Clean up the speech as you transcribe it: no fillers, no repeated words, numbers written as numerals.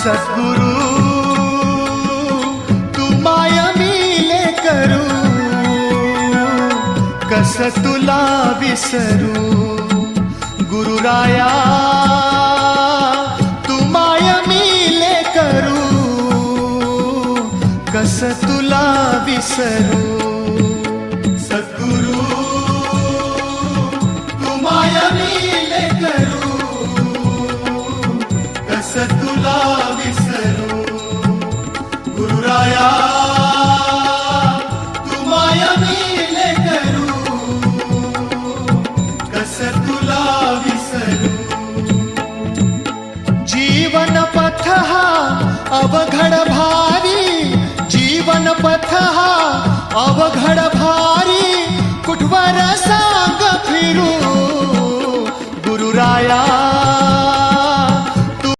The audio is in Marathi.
सद्गुरु तू माय मिले करू, कस तुला विसरू. गुरुराया तू माय मिले करू, कस तुला विसरू. सद्गुरु तू माय मिले करू, कस तुला विसरू. गुरुराया तू माय मिले करू, कस तुला विसरू. जीवन पथ हा अवघड भारी, जीवन पथ हा अवघड भारी, कुठवर सांग फिरू. गुरुराया